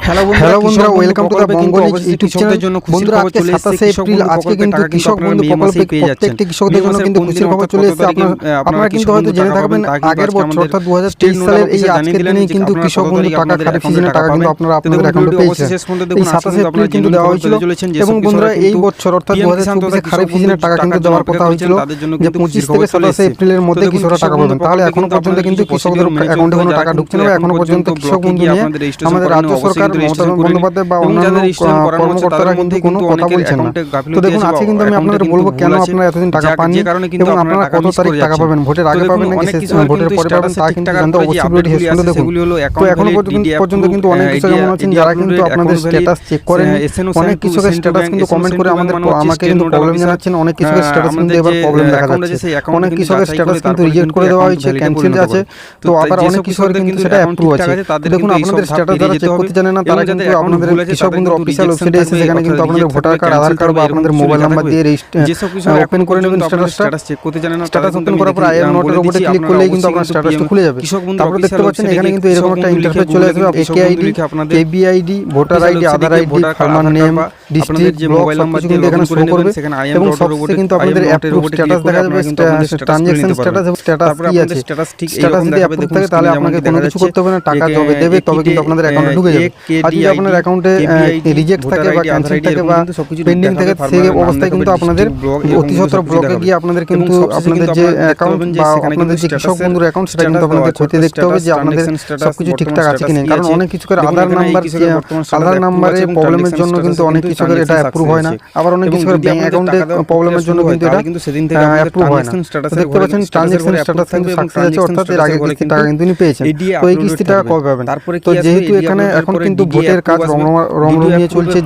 Hello বন্ধুরা, welcome to the বঙ্গনিজ YouTube channel. বন্ধুরা, আজকে 27 এপ্রিল, আজকে কিন্তু কৃষক বন্ধু প্রকল্পে প্রত্যেকটি কৃষকদের জন্য কিন্তু খুশির খবর চলে এসেছে। আপনারা কিন্তু হয়তো জেনে থাকবেন, আগের বছর অর্থাৎ 2023 সালের এই আজকের দিনেই কিন্তু কৃষক বন্ধু টাকা, খারিফ সিজনের টাকা কিন্তু আপনারা আপনাদের অ্যাকাউন্টে পেয়েছেন। এই 27 এপ্রিল কিন্তু দেওয়া হয়েছিল এবং বন্ধুরা এই বছর অর্থাৎ 2024 খারিফ সিজনের টাকা কিন্তু দেওয়ার কথা হয়েছিল যে 25 থেকে 27 এপ্রিলের মধ্যে কৃষকরা টাকা পাবেন। তাহলে এখনো পর্যন্ত কিন্তু কৃষকদের অ্যাকাউন্টে কোনো টাকা ঢুকছে না। এখনো পর্যন্ত কৃষক বন্ধু নিয়ে আমাদের রাজ্য সরকার, মমতা বন্দ্যোপাধ্যায় বা অন্যান্য কর্মকর্তারা কিন্তু কোনো কথা বলছেন না। তো দেখুন, আজকে কিন্তু আমি আপনাদের বলবো কেন আপনারা এতদিন টাকা পাননি এবং আপনারা কত তারিখ টাকা পাবেন, ভোটের আগে পাবেন নাকি ভোটের পরে পাবেন, তা কিন্তু জানতে অবশ্যই ভিডিওটি শেষ পর্যন্ত দেখুন। তো এখনো পর্যন্ত কিন্তু অনেক কৃষক এমন আছেন যারা কিন্তু আপনাদের স্ট্যাটাস চেক করেন। অনেক কৃষকের স্ট্যাটাস কিন্তু কমেন্ট করে আমাকে কিন্তু প্রবলেম জানাচ্ছেন। অনেক কৃষকের স্ট্যাটাস কিন্তু এবার প্রবলেম দেখা যাচ্ছে। অনেক কৃষকের স্ট্যাটাস কিন্তু রিজেক্ট করে দেওয়া হয়েছে, ক্যান্সেল আছে। তো আবার অনেক কৃষকের কিন্তু সেটা অ্যাপ্রুভ আছে। দেখুন, আপনাদের স্ট্যাটাস যারা চেক করতে জানেন না, তারা কিন্তু আপনাদের কৃষক বন্ধুর অফিসিয়াল ওয়েবসাইটে এসে সেখানে কিন্তু আপনাদের ভোটার কার্ড, আধার কার্ড বা আপনাদের মোবাইল নাম্বার দিয়ে ওপেন করে নেবেন স্ট্যাটাস চেক করতে জানেন না। স্ট্যাটাস ওপেন করার পর আই এম নোটের উপরে ক্লিক করলেই কিন্তু আপনার স্ট্যাটাসটা খুলে যাবে। তারপরে দেখতে পাচ্ছেন এখানে কিন্তু এরকম একটা ইন্টারফেস চলে আসবে। AKID, KBID, voter ID, Aadhaar ID, farmer name, district, block সবকিছু কিন্তু এখানে শো করবে এবং সবচেয়ে কিন্তু আপনাদের অ্যাপ্রুভ স্ট্যাটাস দেখা যাবে, ট্রানজ্যাকশন স্ট্যাটাস এবং স্ট্যাটাস কি আছে। স্ট্যাটাস যদি অ্যাপ্রুভ থাকে তাহলে আপনাকে কোনো কিছু করতে হবে না, টাকা যবে দেবে তবে কিন্তু আপনাদের অ্যাকাউন্টে ঢুকে যাবে। আর যদি আপনার অ্যাকাউন্টে রিজেক্ট থাকে বা ক্যান্সেল থাকে বা পেন্ডিং থাকে, সেই অবস্থায় কিন্তু আপনাদের অতি সত্বর ব্লকে গিয়ে আপনাদের কিন্তু আপনাদের যে অ্যাকাউন্ট বা আপনাদের যে কৃষক বন্ধুর অ্যাকাউন্ট সেটা কিন্তু আপনাদের খতিয়ে দেখতে হবে যে আপনাদের সবকিছু ঠিকঠাক আছে কিনা। কারণ অনেক কৃষকের আধার নাম্বারে প্রবলেমের জন্য কিন্তু অনেক কৃষকের এটা অ্যাপ্রুভ হয় না। আবার অনেক কৃষকের ব্যাংক অ্যাকাউন্টে প্রবলেমের জন্য কিন্তু এটা অ্যাপ্রুভ হয় না। দেখতে পাচ্ছেন ট্রানজ্যাকশন স্ট্যাটাস কিন্তু সাকসেস আছে, অর্থাৎ এর আগে কিস্তির টাকা কিন্তু উনি পেয়েছেন। তো এই কিস্তির টাকা কবে পাবেন? তো যেহেতু এখানে এখন কিন্তু ভোটের কাজ রমরমিয়ে চলছে,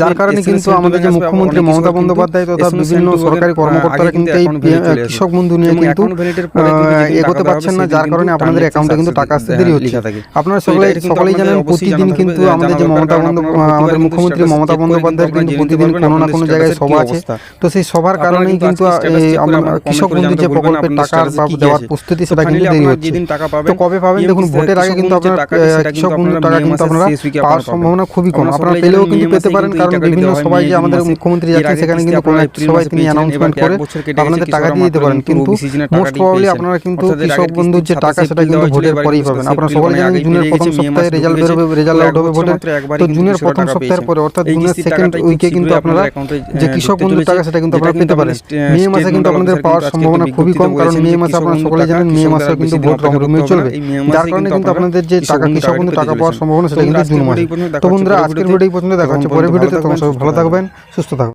যার কারণে কিন্তু আমাদের যে মুখ্যমন্ত্রী মমতা বন্দ্যোপাধ্যায় তথা বিভিন্ন সরকারি কর্মকর্তারা কিন্তু এই কৃষক বন্ধু নিয়ে কিন্তু এগোতে পারছেন না, যার কারণে আপনাদের অ্যাকাউন্টে কিন্তু টাকা আসতে দেরি হচ্ছে। আপনারা সকলেই জানেন, প্রতিদিন কিন্তু আমাদের যে আমাদের মুখ্যমন্ত্রী মমতা বন্দ্যোপাধ্যায়ের কিন্তু প্রতিদিন কোনো না কোনো জায়গায় সভা আছে। তো সেই সভার কারণেই কিন্তু কৃষক বন্ধু যে প্রকল্পের টাকা দেওয়ার প্রস্তুতি সেটা কিন্তু দেরি হচ্ছে। তো কবে পাবেন? দেখুন, ভোটের আগে কিন্তু আপনার কৃষক বন্ধুর টাকা কিন্তু আপনারা পাওয়ার সম্ভাবনা খুবই কম। আপনারা পেলেও কিন্তু পেতে পারেন, কারণ বিভিন্ন সবাই যে আমাদের মুখ্যমন্ত্রী যাচ্ছে সেখানে কিন্তু কোনো এক সবাই তিনি অ্যানাউন্সমেন্ট করে আপনাদের টাকা দিয়ে দিতে পারেন। কিন্তু মোস্ট প্রবাবলি আপনারা কিন্তু কৃষক বন্ধুর যে টাকা সেটা কিন্তু ভোটের পরেই পাবেন। আপনারা সকলে জানেন জুনের প্রথম সপ্তাহে রেজাল্ট আউট হবে ভোটের। তো জুনের প্রথম সপ্তাহের পরে অর্থাৎ জুনের সেকেন্ড উইকে কিন্তু আপনারা যে কৃষক বন্ধুর টাকা সেটা কিন্তু আপনারা পেতে পারেন। মে মাসে কিন্তু আপনাদের পাওয়ার সম্ভাবনা খুবই কম, কারণ মে মাসে আপনারা সকলে জানেন মে মাসে কিন্তু ভোট রমরমিয়ে চলবে, যার কারণে কিন্তু আপনাদের যে টাকা কৃষক বন্ধু টাকা পাওয়ার সম্ভাবনা সেটা কিন্তু জুন মাসে। তো বন্ধুরা, আজকের ভিডিও এই পর্যন্ত, দেখা হচ্ছে পরের ভিডিওতে। তোমরা সবাই ভালো থাকবেন, সুস্থ থাকবেন।